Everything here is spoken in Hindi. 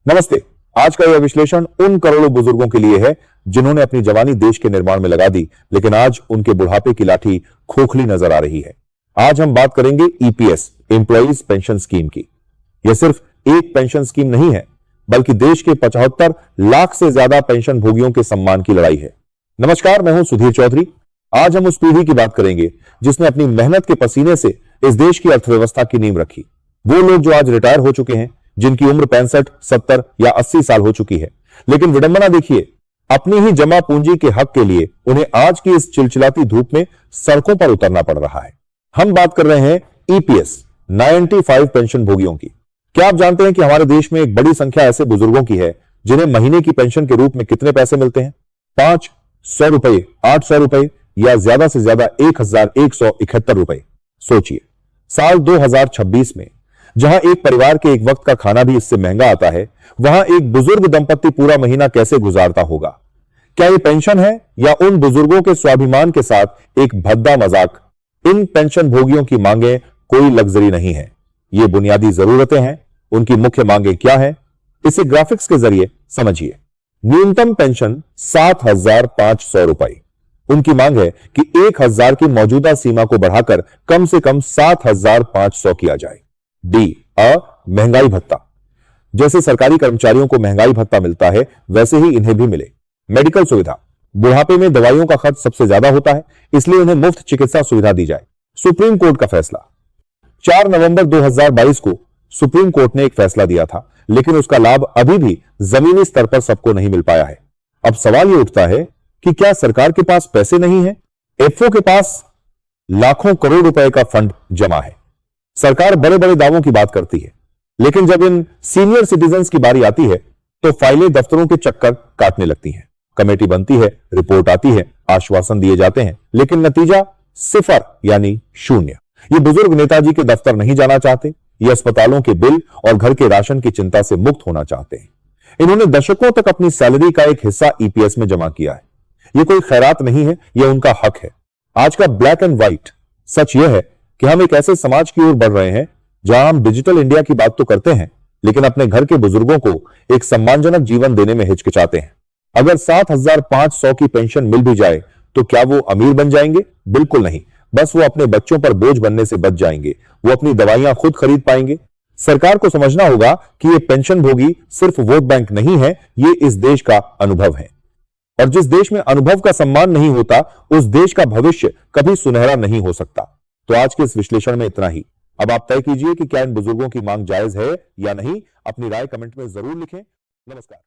नमस्ते। आज का यह विश्लेषण उन करोड़ों बुजुर्गों के लिए है जिन्होंने अपनी जवानी देश के निर्माण में लगा दी, लेकिन आज उनके बुढ़ापे की लाठी खोखली नजर आ रही है। आज हम बात करेंगे ईपीएस, एम्प्लॉइज पेंशन स्कीम की। यह सिर्फ एक पेंशन स्कीम नहीं है, बल्कि देश के 75 लाख से ज्यादा पेंशन भोगियों के सम्मान की लड़ाई है। नमस्कार, मैं हूं सुधीर चौधरी। आज हम उस पीढ़ी की बात करेंगे जिसने अपनी मेहनत के पसीने से इस देश की अर्थव्यवस्था की नींव रखी। वो लोग जो आज रिटायर हो चुके हैं, जिनकी उम्र 65, 70 या 80 साल हो चुकी है, लेकिन विडंबना देखिए, अपनी ही जमा पूंजी के हक के लिए उन्हें आज की इस चिलचिलाती धूप में सड़कों पर उतरना पड़ रहा है। हम बात कर रहे हैं ईपीएस 95 पेंशन भोगियों की। क्या आप जानते हैं कि हमारे देश में एक बड़ी संख्या ऐसे बुजुर्गों की है जिन्हें महीने की पेंशन के रूप में कितने पैसे मिलते हैं? 5, 100 रुपए, 800 रुपए या ज्यादा से ज्यादा 1171 रुपए। सोचिए, साल 2026 में जहां एक परिवार के एक वक्त का खाना भी इससे महंगा आता है, वहां एक बुजुर्ग दंपत्ति पूरा महीना कैसे गुजारता होगा? क्या ये पेंशन है या उन बुजुर्गों के स्वाभिमान के साथ एक भद्दा मजाक? इन पेंशन भोगियों की मांगे कोई लग्जरी नहीं है, ये बुनियादी जरूरतें हैं। उनकी मुख्य मांगे क्या है, इसे ग्राफिक्स के जरिए समझिए। न्यूनतम पेंशन 7,500 रुपए। उनकी मांग है कि 1,000 की मौजूदा सीमा को बढ़ाकर कम से कम 7,500 किया जाए। डी, महंगाई भत्ता। जैसे सरकारी कर्मचारियों को महंगाई भत्ता मिलता है, वैसे ही इन्हें भी मिले। मेडिकल सुविधा। बुढ़ापे में दवाइयों का खर्च सबसे ज्यादा होता है, इसलिए उन्हें मुफ्त चिकित्सा सुविधा दी जाए। सुप्रीम कोर्ट का फैसला। 4 नवंबर 2022 को सुप्रीम कोर्ट ने एक फैसला दिया था, लेकिन उसका लाभ अभी भी जमीनी स्तर पर सबको नहीं मिल पाया है। अब सवाल यह उठता है कि क्या सरकार के पास पैसे नहीं है? एफओ के पास लाखों करोड़ रुपए का फंड जमा है। सरकार बड़े बड़े दावों की बात करती है, लेकिन जब इन सीनियर सिटीजन्स की बारी आती है तो फाइलें दफ्तरों के चक्कर काटने लगती हैं। कमेटी बनती है, रिपोर्ट आती है, आश्वासन दिए जाते हैं, लेकिन नतीजा सिफर यानी शून्य। ये बुजुर्ग नेताजी के दफ्तर नहीं जाना चाहते, ये अस्पतालों के बिल और घर के राशन की चिंता से मुक्त होना चाहते हैं। इन्होंने दशकों तक अपनी सैलरी का एक हिस्सा ईपीएस में जमा किया है। यह कोई खैरात नहीं है, यह उनका हक है। आज का ब्लैक एंड व्हाइट सच यह है कि हम एक ऐसे समाज की ओर बढ़ रहे हैं जहां हम डिजिटल इंडिया की बात तो करते हैं, लेकिन अपने घर के बुजुर्गों को एक सम्मानजनक जीवन देने में हिचकिचाते हैं। अगर 7,500 की पेंशन मिल भी जाए तो क्या वो अमीर बन जाएंगे? बिल्कुल नहीं। बस वो अपने बच्चों पर बोझ बनने से बच जाएंगे। वो अपनी दवाइयां खुद खरीद पाएंगे। सरकार को समझना होगा कि ये पेंशन भोगी सिर्फ वोट बैंक नहीं है, ये इस देश का अनुभव है। और जिस देश में अनुभव का सम्मान नहीं होता, उस देश का भविष्य कभी सुनहरा नहीं हो सकता। तो आज के इस विश्लेषण में इतना ही। अब आप तय कीजिए कि क्या इन बुजुर्गों की मांग जायज है या नहीं। अपनी राय कमेंट में जरूर लिखें। नमस्कार।